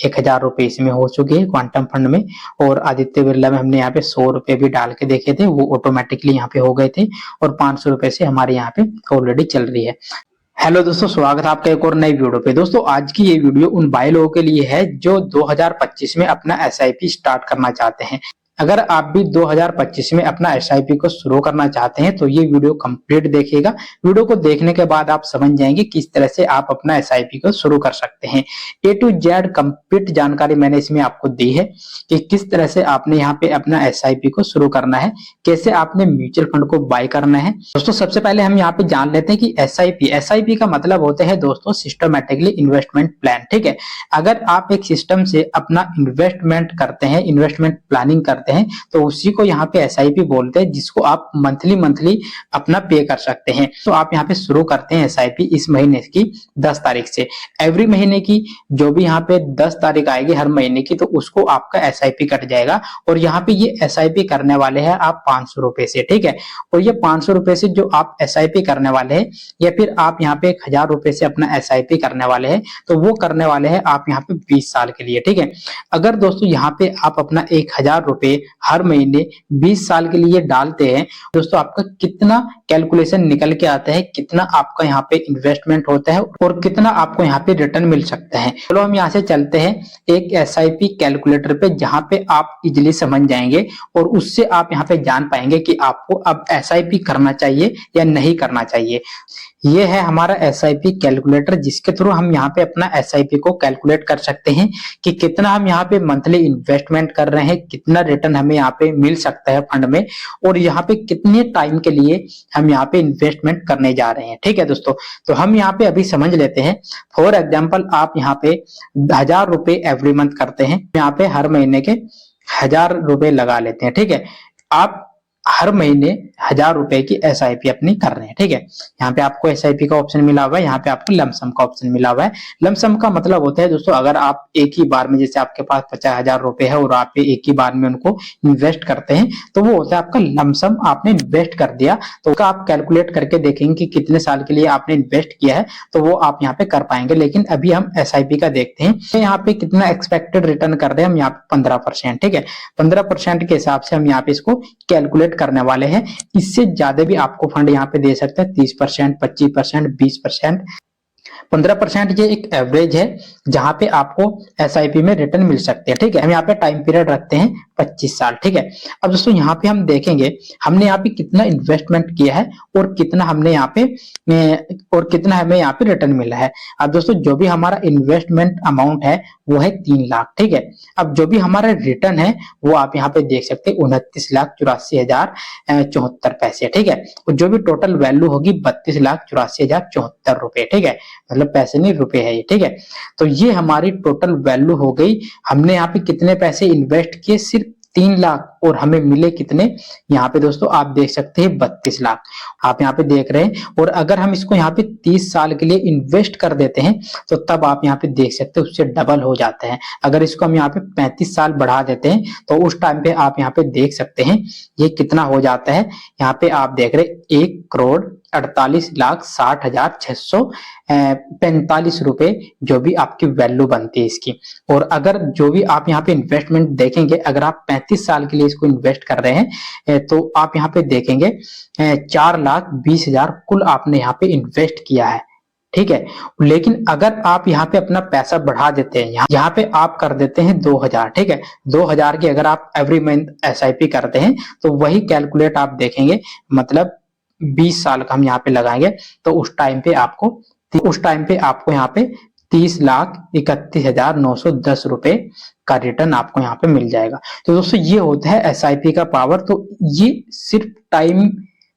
1000 रुपए इसमें हो चुके हैं क्वांटम फंड में, और आदित्य बिरला में हमने यहाँ पे 100 रुपए भी डाल के देखे थे, वो ऑटोमेटिकली यहाँ पे हो गए थे, और 500 रुपए से हमारे यहाँ पे ऑलरेडी चल रही है। हेलो दोस्तों, स्वागत है आपका एक और नई वीडियो पे। दोस्तों आज की ये वीडियो उन भाई लोगों के लिए है जो 2025 में अपना एसआईपी स्टार्ट करना चाहते हैं। अगर आप भी 2025 में अपना एसआईपी को शुरू करना चाहते हैं तो ये वीडियो कंप्लीट देखिएगा। वीडियो को देखने के बाद आप समझ जाएंगे किस तरह से आप अपना एसआईपी को शुरू कर सकते हैं। ए टू जेड कंप्लीट जानकारी मैंने इसमें आपको दी है कि किस तरह से आपने यहाँ पे अपना एसआईपी को शुरू करना है, कैसे आपने म्यूचुअल फंड को बाय करना है। दोस्तों सबसे पहले हम यहाँ पे जान लेते हैं कि एसआईपी का मतलब होता है दोस्तों सिस्टमैटिकली इन्वेस्टमेंट प्लान। ठीक है, अगर आप एक सिस्टम से अपना इन्वेस्टमेंट करते हैं, इन्वेस्टमेंट प्लानिंग करते हैं, तो उसी को यहाँ पे एसआईपी बोलते हैं, जिसको आप मंथली अपना पे कर सकते हैं। तो आप यहाँ पे शुरू करते हैं एसआईपी इस महीने की 10 तारीख से। एवरी महीने की जो भी यहाँ पे 10 तारीख आएगी हर महीने की, तो उसको आपका एसआईपी कट जाएगा। और यहाँ पे ये एसआईपी करने वाले हैं आप 500 रुपए से। ठीक है, और ये 500 रुपए से जो आप एसआईपी करने वाले हैं, या फिर आप यहाँ पे 1000 रुपए से अपना एसआईपी करने वाले हैं, तो वो करने वाले हैं आप यहाँ पे 20 साल के लिए। ठीक है, अगर दोस्तों यहाँ पे आप अपना 1000 रुपए हर महीने 20 साल के लिए डालते हैं, दोस्तों आपका कितना कैलकुलेशन निकल के आता है, कितना आपका यहाँ पे इन्वेस्टमेंट होता है और कितना आपको यहाँ पे रिटर्न मिल सकता है। चलो हम यहाँ से चलते हैं एक एसआईपी कैलकुलेटर पे, जहां पे आप इजिली समझ जाएंगे और उससे आप यहाँ पे जान पाएंगे कि आपको अब एसआईपी करना चाहिए या नहीं करना चाहिए। ये है हमारा एसआईपी कैलकुलेटर, जिसके थ्रू हम यहाँ पे अपना एसआईपी को कैलकुलेट कर सकते हैं कि कितना हम यहाँ पे मंथली इन्वेस्टमेंट कर रहे हैं, कितना रिटर्न हमें यहाँ पे मिल सकता है फंड में, और यहाँ पे कितने टाइम के लिए हम यहाँ पे इन्वेस्टमेंट करने जा रहे हैं। ठीक है दोस्तों, तो हम यहाँ पे अभी समझ लेते हैं। फॉर एग्जाम्पल आप यहाँ पे 1000 रुपए एवरी मंथ करते हैं, यहाँ पे हर महीने के 1000 रुपए लगा लेते हैं। ठीक है, आप हर महीने 1000 रुपए की एसआईपी अपनी कर रहे हैं। ठीक है, यहाँ पे आपको एसआईपी का ऑप्शन मिला हुआ है, यहाँ पे आपको लमसम का ऑप्शन मिला हुआ है। लमसम का मतलब होता है दोस्तों, अगर आप एक ही बार में, जैसे आपके पास 50,000 रुपए है और आप एक ही बार में उनको इन्वेस्ट करते हैं, तो वो होता है आपका लमसम, आपने इन्वेस्ट कर दिया। तो उसका आप कैलकुलेट करके देखेंगे कि कितने साल के लिए आपने इन्वेस्ट किया है, तो वो आप यहाँ पे कर पाएंगे। लेकिन अभी हम एसआईपी का देखते हैं, यहाँ पे कितना एक्सपेक्टेड रिटर्न कर रहे हैं हम यहाँ पे 15%। ठीक है, 15% के हिसाब से हम यहाँ पे इसको कैलकुलेट करने वाले हैं। इससे ज्यादा भी आपको फंड यहाँ पे दे सकते हैं, 30%, 25%, 20%। 15% ये एक एवरेज है जहां पे आपको एसआईपी में रिटर्न मिल सकते हैं। ठीक है, हम यहाँ पे टाइम पीरियड रखते हैं 25 साल। ठीक है, अब दोस्तों यहाँ पे हम देखेंगे हमने यहाँ पे कितना इन्वेस्टमेंट किया है और कितना हमने यहाँ पे कितना हमें यहाँ पे रिटर्न मिला है। अब दोस्तों जो भी हमारा इन्वेस्टमेंट अमाउंट है वो है 3 लाख। ठीक है, अब जो भी हमारा रिटर्न है वो आप यहाँ पे देख सकते हैं 29,84,074 ठीक है, और जो भी टोटल वैल्यू होगी 32,84,074 रुपए। ठीक है, मतलब पैसे नहीं रुपए है ये। ठीक है, तो ये हमारी टोटल वैल्यू हो गई। हमने यहाँ पे कितने पैसे इन्वेस्ट किए, सिर्फ 3 लाख, और हमें मिले कितने, यहाँ पे दोस्तों आप देख सकते हैं 32 लाख आप यहाँ पे देख रहे हैं। और अगर हम इसको यहाँ पे 30 साल के लिए इन्वेस्ट कर देते हैं, तो तब आप यहाँ पे देख सकते हैं उससे डबल हो जाता है। अगर इसको हम यहाँ पे 35 साल बढ़ा देते हैं, तो उस टाइम पे आप यहाँ पे देख सकते हैं ये कितना हो जाता है। यहाँ पे आप देख रहे 1,48,60,645 रुपए जो भी आपकी वैल्यू बनती है इसकी। और अगर जो भी आप यहाँ पे इन्वेस्टमेंट देखेंगे, अगर आप 35 साल के लिए इसको इन्वेस्ट कर रहे हैं, तो आप यहाँ पे देखेंगे 4,20,000 कुल आपने यहाँ पे इन्वेस्ट किया है। ठीक है, लेकिन अगर आप यहाँ पे अपना पैसा बढ़ा देते हैं, यहाँ पे आप कर देते हैं 2,000। ठीक है, 2,000 की अगर आप एवरी मंथ एसआईपी करते हैं, तो वही कैलकुलेट आप देखेंगे, मतलब 20 साल का हम यहाँ पे लगाएंगे, तो उस टाइम पे आपको यहाँ पे 30,31,910 रुपए का रिटर्न आपको यहाँ पे मिल जाएगा। तो दोस्तों ये होता है एसआईपी का पावर। तो ये सिर्फ टाइम,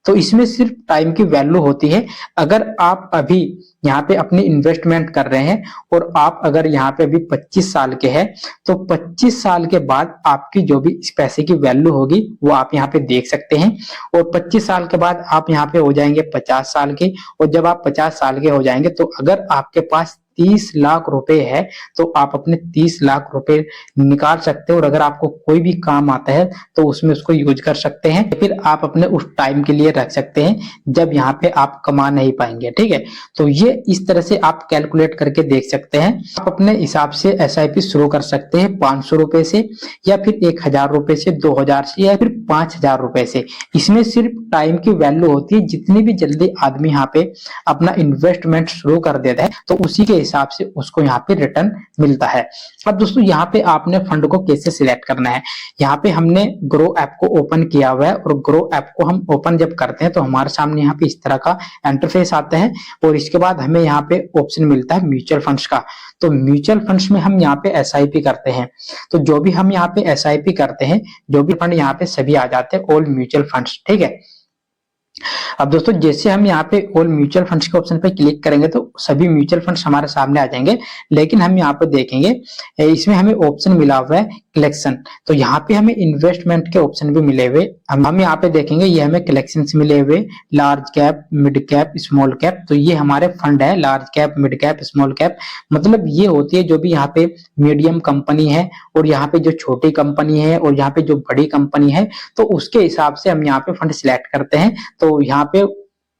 तो इसमें सिर्फ टाइम की वैल्यू होती है। अगर आप अभी यहाँ पे अपनी इन्वेस्टमेंट कर रहे हैं और आप अगर यहाँ पे अभी 25 साल के हैं, तो 25 साल के बाद आपकी जो भी इस पैसे की वैल्यू होगी वो आप यहाँ पे देख सकते हैं। और 25 साल के बाद आप यहाँ पे हो जाएंगे 50 साल के, और जब आप 50 साल के हो जाएंगे, तो अगर आपके पास 30 लाख रुपए है तो आप अपने 30 लाख रुपए निकाल सकते हो और अगर आपको कोई भी काम आता है तो उसमें उसको यूज कर सकते हैं, फिर आप अपने उस टाइम के लिए रख सकते हैं जब यहाँ पे आप कमा नहीं पाएंगे। ठीक है, तो ये इस तरह से आप कैलकुलेट करके देख सकते हैं। आप अपने हिसाब से एसआईपी शुरू कर सकते हैं 500 रुपए से, या फिर 1000 रुपए से, 2000 से, या फिर 5000 रुपए से। इसमें सिर्फ टाइम की वैल्यू होती है। जितनी भी जल्दी आदमी यहाँ पे अपना इन्वेस्टमेंट शुरू कर देता है तो उसी के हिसाब से उसको यहाँ पे रिटर्न मिलता है। अब दोस्तों यहाँ पे आपने फंड को कैसे सिलेक्ट करना है, यहाँ पे हमने ग्रो ऐप को ओपन किया हुआ है और ग्रो ऐप को हम ओपन जब करते हैं तो हमारे सामने यहाँ पे इस तरह का इंटरफेस आता है और इसके बाद हमें यहाँ पे ऑप्शन मिलता है म्यूचुअल फंड्स का। तो म्यूचुअल फंड्स में हम यहाँ पे एसआईपी करते हैं, तो जो भी हम यहाँ पे एसआईपी करते हैं, जो भी फंड यहाँ पे सभी आ जाते हैं ऑल म्यूचुअल फंड्स। ठीक है, अब दोस्तों जैसे हम यहाँ पे ऑल म्यूचुअल फंड्स के ऑप्शन पे क्लिक करेंगे तो सभी म्यूचुअल फंड्स हमारे सामने आ जाएंगे, लेकिन हम यहाँ पे देखेंगे इसमें हमें ऑप्शन मिला हुआ है कलेक्शन। तो यहाँ पे हमें इन्वेस्टमेंट के ऑप्शन भी मिले हुए, हम यहाँ पे देखेंगे ये हमें कलेक्शन मिले हुए, large cap, mid cap, small cap. तो ये हमारे फंड है large cap, mid cap, small cap, मतलब ये होती है जो भी यहाँ पे मीडियम कंपनी है और यहाँ पे जो छोटी कंपनी है और यहाँ पे जो बड़ी कंपनी है, तो उसके हिसाब से हम यहाँ पे फंड सिलेक्ट करते हैं। तो यहाँ पे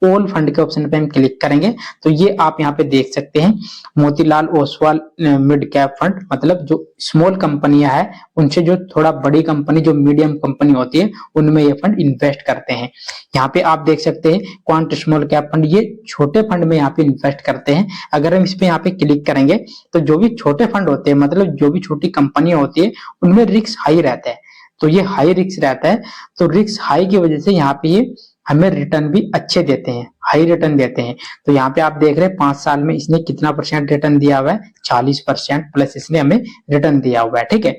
ऑल फंड के ऑप्शन पे हम क्लिक करेंगे तो ये आप यहाँ पे देख सकते हैं Motilal Oswal mid cap fund, मतलब जो स्मॉल कंपनियां है उनसे जो थोड़ा बड़ी कंपनी, जो मीडियम कंपनी होती है, उनमें ये फंड इन्वेस्ट करते हैं। यहाँ पे आप देख सकते हैं क्वांट स्मॉल कैप फंड, ये छोटे फंड में यहाँ पे इन्वेस्ट करते हैं। अगर हम इस पे यहाँ पे क्लिक करेंगे तो जो भी छोटे फंड होते हैं, मतलब जो भी छोटी कंपनियां होती है, उनमें रिस्क हाई रहता है। तो ये हाई रिस्क रहता है, तो रिस्क हाई की वजह से यहाँ पे ये हमें रिटर्न भी अच्छे देते हैं, हाई रिटर्न देते हैं। तो यहाँ पे आप देख रहे हैं 5 साल में इसने कितना % रिटर्न दिया हुआ है, 40% प्लस इसने हमें रिटर्न दिया हुआ है। ठीक है,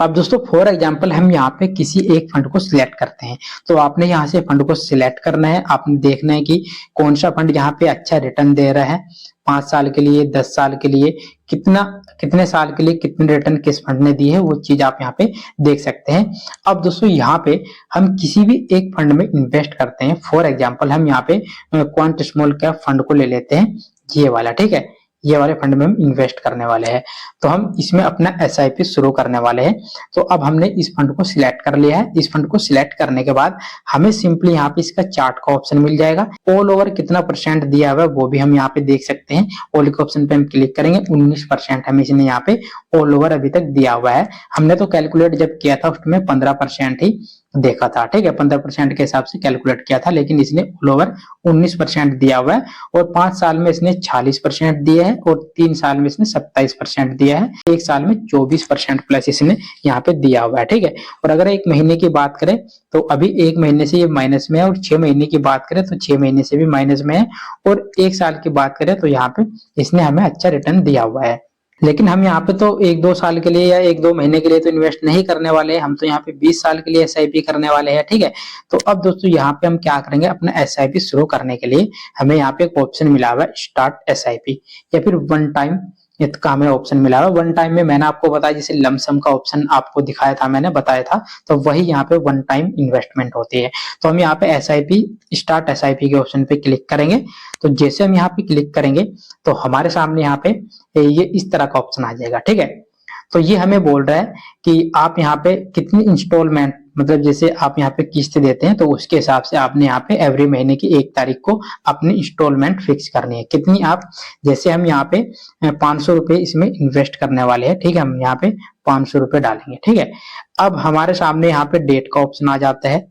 अब दोस्तों फॉर एग्जांपल हम यहाँ पे किसी एक फंड को सिलेक्ट करते हैं, तो आपने यहाँ से फंड को सिलेक्ट करना है। आपने देखना है कि कौन सा फंड यहाँ पे अच्छा रिटर्न दे रहा है, 5 साल के लिए, 10 साल के लिए, कितने साल के लिए कितने रिटर्न किस फंड ने दी है, वो चीज आप यहाँ पे देख सकते हैं। अब दोस्तों यहाँ पे हम किसी भी एक फंड में इन्वेस्ट करते हैं। फॉर एग्जांपल हम यहाँ पे क्वांट स्मॉल कैप फंड को ले लेते हैं, ये वाला। ठीक है, ये वाले फंड में हम इन्वेस्ट करने वाले हैं, तो हम इसमें अपना एसआईपी शुरू करने वाले हैं। तो अब हमने इस फंड को सिलेक्ट कर लिया है। इस फंड को सिलेक्ट करने के बाद हमें सिंपली यहाँ पे इसका चार्ट का ऑप्शन मिल जाएगा। ऑल ओवर कितना % दिया हुआ है वो भी हम यहाँ पे देख सकते हैं। ऑल के ऑप्शन पे हम क्लिक करेंगे, 19% हमें इसने यहाँ पे ऑल ओवर अभी तक दिया हुआ है। हमने तो कैलकुलेट जब किया था उसमें 15% ही देखा था। ठीक है, 15% के हिसाब से कैलकुलेट किया था, लेकिन इसने ऑल ओवर 19% दिया हुआ है और 5 साल में इसने 40% दिया है और 3 साल में इसने 27% दिया है, 1 साल में 24% प्लस इसने यहाँ पे दिया हुआ है। ठीक है, और अगर 1 महीने की बात करें तो अभी 1 महीने से ये माइनस में है, और 6 महीने की बात करें तो 6 महीने से भी माइनस में है, और 1 साल की बात करें तो यहाँ पे इसने हमें अच्छा रिटर्न दिया हुआ है। लेकिन हम यहाँ पे तो 1-2 साल के लिए या 1-2 महीने के लिए तो इन्वेस्ट नहीं करने वाले हैं, हम तो यहाँ पे 20 साल के लिए एसआईपी करने वाले हैं। ठीक है, तो अब दोस्तों यहाँ पे हम क्या करेंगे, अपना एसआईपी शुरू करने के लिए हमें यहाँ पे एक ऑप्शन मिला हुआ है स्टार्ट एसआईपी, या फिर वन टाइम इसका हमें ऑप्शन मिला हुआ है। वन टाइम में मैंने आपको बताया, जैसे लमसम का ऑप्शन आपको दिखाया था, मैंने बताया था, तो वही यहाँ पे वन टाइम इन्वेस्टमेंट होती है। तो हम यहाँ पे एसआईपी, स्टार्ट एसआईपी के ऑप्शन पे क्लिक करेंगे। तो जैसे हम यहाँ पे क्लिक करेंगे तो हमारे सामने यहाँ पे ये इस तरह का ऑप्शन आ जाएगा। ठीक है, तो ये हमें बोल रहा है कि आप यहाँ पे कितनी इंस्टॉलमेंट, मतलब जैसे आप यहाँ पे किस्त देते हैं तो उसके हिसाब से आपने यहाँ पे एवरी महीने की 1 तारीख को अपनी इंस्टॉलमेंट फिक्स करनी है। कितनी आप, जैसे हम यहाँ पे 500 रुपए इसमें इन्वेस्ट करने वाले हैं। ठीक है, हम यहाँ पे 500 रुपए डालेंगे। ठीक है, अब हमारे सामने यहाँ पे डेट का ऑप्शन आ जाता है,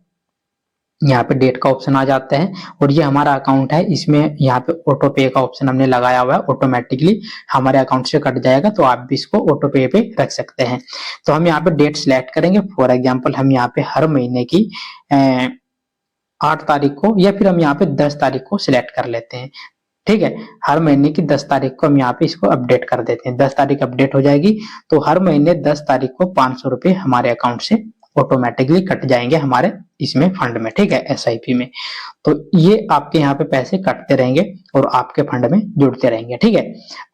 यहाँ पे डेट का ऑप्शन आ जाता है, और ये हमारा अकाउंट है, इसमें यहाँ पे ऑटो पे का ऑप्शन हमने लगाया हुआ है, ऑटोमेटिकली हमारे अकाउंट से कट जाएगा, तो आप भी इसको ऑटो पे रख सकते हैं। तो हम यहाँ पे डेट सिलेक्ट करेंगे। फॉर एग्जांपल हम यहाँ पे हर महीने की 8 तारीख को, या फिर हम यहाँ पे 10 तारीख को सिलेक्ट कर लेते हैं। ठीक है, हर महीने की 10 तारीख को हम यहाँ पे इसको अपडेट कर देते हैं। 10 तारीख अपडेट हो जाएगी तो हर महीने 10 तारीख को 500 रुपए हमारे अकाउंट से ऑटोमेटिकली कट जाएंगे हमारे इसमें फंड में। ठीक है, एसआईपी में। तो ये आपके यहाँ पे पैसे कटते रहेंगे और आपके फंड में जुड़ते रहेंगे। ठीक है,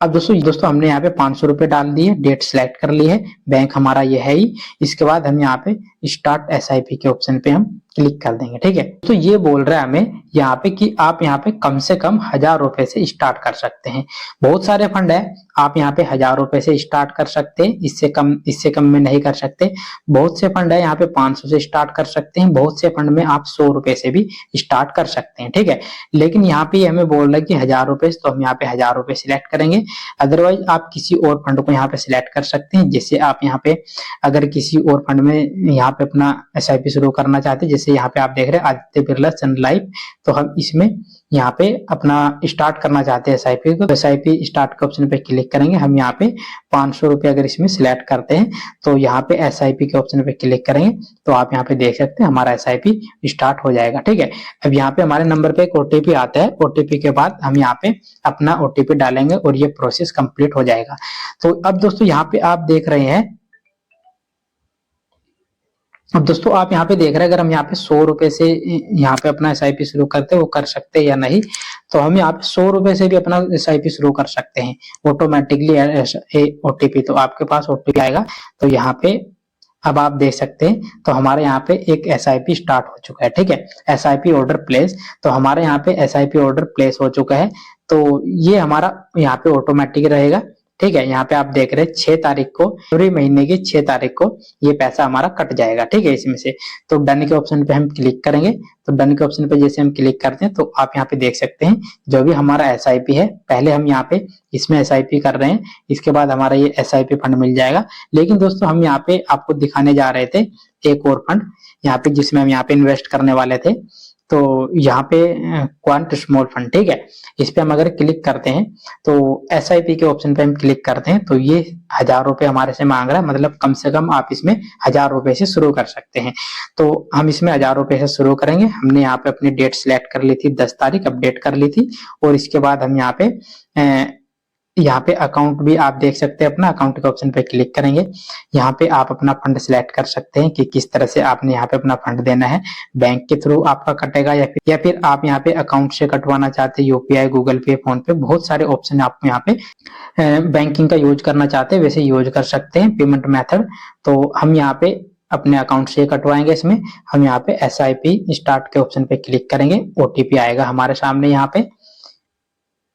अब दोस्तों हमने यहाँ पे 500 रुपए डाल दिए, डेट सिलेक्ट कर ली है, बैंक हमारा ये है ही। इसके बाद हम यहाँ पे स्टार्ट एसआईपी के ऑप्शन पे हम क्लिक कर देंगे। ठीक है, तो ये बोल रहा है हमें यहाँ पे कि आप यहाँ पे कम से कम 1000 रुपए से स्टार्ट कर सकते हैं। बहुत सारे फंड है, आप यहाँ पे 1000 रुपए से स्टार्ट कर सकते हैं, इससे कम में नहीं कर सकते। बहुत से फंड है यहाँ पे 500 से स्टार्ट कर सकते हैं, बहुत से फंड में आप 100 रुपए से भी स्टार्ट कर सकते हैं। ठीक है, लेकिन यहाँ पे हमें बोल रहा है कि 1000 रुपए, तो हम यहाँ पे 1000 रुपए सिलेक्ट करेंगे। अदरवाइज आप किसी और फंड को यहाँ पे सिलेक्ट कर सकते हैं। जैसे आप यहाँ पे अगर किसी और फंड में यहाँ पे अपना SIP शुरू करना चाहते हैं, जैसे यहाँ पे आप देख रहे हैं आदित्य बिरला सन लाइफ, तो हम इसमें यहाँ पे अपना स्टार्ट करना चाहते हैं SIP को, तो SIP स्टार्ट के ऑप्शन पे क्लिक करेंगे। हम यहाँ पे 500 रुपए अगर इसमें सिलेक्ट करते हैं तो यहाँ पे SIP के ऑप्शन पे क्लिक करेंगे, तो आप यहाँ पे देख सकते हैं हमारा SIP स्टार्ट हो जाएगा। ठीक है, अब यहाँ पे हमारे नंबर पे एक OTP आता है, OTP के बाद हम यहाँ पे अपना OTP डालेंगे और ये प्रोसेस कंप्लीट हो जाएगा। तो अब दोस्तों यहाँ पे आप देख रहे हैं, अब दोस्तों आप यहाँ पे देख रहे हैं, अगर हम यहाँ पे 100 रुपए से यहाँ पे अपना SIP शुरू करते हैं, वो कर सकते हैं या नहीं, तो हम यहाँ पे 100 रुपए से भी अपना SIP शुरू कर सकते हैं ऑटोमेटिकली। OTP, तो आपके पास OTP आएगा, तो यहाँ पे अब आप देख सकते हैं, तो हमारे यहाँ पे एक SIP स्टार्ट हो चुका है। ठीक है, SIP ऑर्डर प्लेस, तो हमारे यहाँ पे SIP ऑर्डर प्लेस हो चुका है। तो ये हमारा यहाँ पे ऑटोमेटिक रहेगा। ठीक है, यहाँ पे आप देख रहे हैं 6 तारीख को, फरवरी महीने की 6 तारीख को ये पैसा हमारा कट जाएगा। ठीक है, इसमें से तो डन के ऑप्शन पे हम क्लिक करेंगे। तो डन के ऑप्शन पे जैसे हम क्लिक करते हैं, तो आप यहाँ पे देख सकते हैं जो भी हमारा SIP है, पहले हम यहाँ पे इसमें SIP कर रहे हैं, इसके बाद हमारा ये SIP फंड मिल जाएगा। लेकिन दोस्तों हम यहाँ पे आपको दिखाने जा रहे थे एक और फंड यहाँ पे, जिसमें हम यहाँ पे इन्वेस्ट करने वाले थे। तो यहाँ पे क्वांट स्मॉल फंड, ठीक है, इस पे हम अगर क्लिक करते हैं, तो SIP के ऑप्शन पे हम क्लिक करते हैं, तो ये 1000 रुपए हमारे से मांग रहा है, मतलब कम से कम आप इसमें 1000 रुपए से शुरू कर सकते हैं। तो हम इसमें 1000 रुपए से शुरू करेंगे। हमने यहाँ पे अपनी डेट सिलेक्ट कर ली थी, 10 तारीख अपडेट कर ली थी, और इसके बाद हम यहाँ पे अकाउंट भी आप देख सकते हैं, अपना अकाउंट के ऑप्शन पे क्लिक करेंगे। यहाँ पे आप अपना फंड सिलेक्ट कर सकते हैं कि किस तरह से आपने यहाँ पे अपना फंड देना है, बैंक के थ्रू आपका कटेगा या फिर आप यहाँ पे अकाउंट से कटवाना चाहते हैं, UPI, गूगल पे, फोन पे, बहुत सारे ऑप्शन आपको यहाँ पे बैंकिंग का यूज करना चाहते हैं वैसे यूज कर सकते हैं पेमेंट मेथड। तो हम यहाँ पे अपने अकाउंट से कटवाएंगे। इसमें हम यहाँ पे SIP स्टार्ट के ऑप्शन पे क्लिक करेंगे, OTP आएगा हमारे सामने यहाँ पे।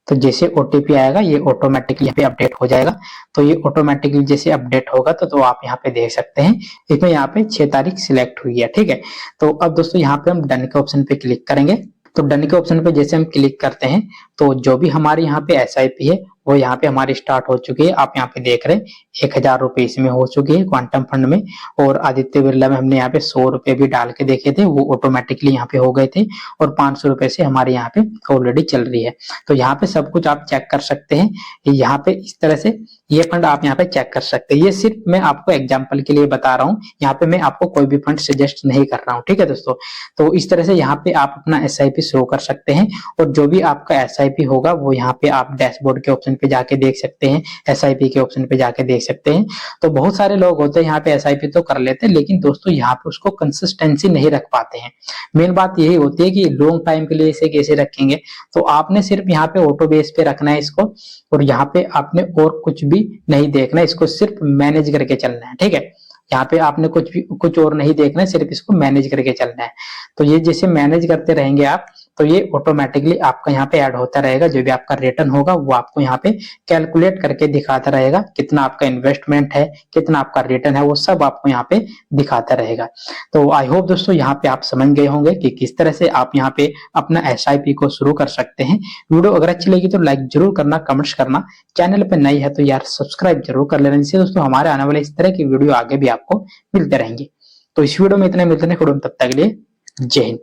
तो जैसे OTP आएगा ये ऑटोमेटिकली यहाँ पे अपडेट हो जाएगा। तो ये ऑटोमेटिकली जैसे अपडेट होगा तो आप यहाँ पे देख सकते हैं इसमें यहाँ पे 6 तारीख सिलेक्ट हुई है। ठीक है, तो अब दोस्तों यहाँ पे हम डन के ऑप्शन पे क्लिक करेंगे। तो डन के ऑप्शन पे जैसे हम क्लिक करते हैं, तो जो भी हमारे यहाँ पे SIP है वो यहाँ पे हमारी स्टार्ट हो चुकी है। आप यहाँ पे देख रहे हैं 1000 रुपए इसमें हो चुकी है क्वांटम फंड में, और आदित्य बिरला में हमने यहाँ पे 100 रुपए भी डाल के देखे थे, वो ऑटोमेटिकली यहाँ पे हो गए थे, और 500 रुपए से हमारे यहाँ पे ऑलरेडी चल रही है। तो यहाँ पे सब कुछ आप चेक कर सकते हैं। यहाँ पे इस तरह से ये फंड आप यहाँ पे चेक कर सकते हैं। ये सिर्फ मैं आपको एग्जाम्पल के लिए बता रहा हूँ, यहाँ पे मैं आपको कोई भी फंड सजेस्ट नहीं कर रहा हूँ। ठीक है दोस्तों, तो इस तरह से यहाँ पे आप अपना SIP शुरू कर सकते हैं, और जो भी आपका SIP होगा वो यहाँ पे आप डैशबोर्ड के ऑप्शन पे जाके देख सकते हैं, SIP के ऑप्शन पे जाके देख सकते हैं। तो बहुत सारे लोग होते हैं यहाँ पे SIP तो कर लेते हैं, लेकिन दोस्तों यहाँ पे उसको कंसिस्टेंसी नहीं रख पाते हैं। मेन बात यही होती है कि लॉन्ग टाइम के लिए इसे कैसे रखेंगे। तो आपने सिर्फ यहाँ पे ऑटो बेस पे रखना है इसको, और यहाँ पे आपने और कुछ भी नहीं देखना है, इसको सिर्फ मैनेज करके चलना है। ठीक है, यहाँ पे आपने कुछ और नहीं देखना है, सिर्फ इसको मैनेज करके चलना है। तो ये जैसे मैनेज करते रहेंगे आप, तो ये ऑटोमेटिकली आपका यहाँ पे ऐड होता रहेगा। जो भी आपका रिटर्न होगा वो आपको यहाँ पे कैलकुलेट करके दिखाता रहेगा, कितना आपका इन्वेस्टमेंट है, कितना आपका रिटर्न है, वो सब आपको यहाँ पे दिखाता रहेगा। तो आई होप दोस्तों यहाँ पे आप समझ गए होंगे कि किस तरह से आप यहाँ पे अपना SIP को शुरू कर सकते हैं। वीडियो अगर अच्छी लगी तो लाइक जरूर करना, कमेंट्स करना, चैनल पे नई है तो यार सब्सक्राइब जरूर कर लेना, जिससे दोस्तों हमारे आने वाले इस तरह की वीडियो आगे भी आपको मिलते रहेंगे। तो इस वीडियो में इतने मिलते हैं, तब तक के लिए जय हिंद।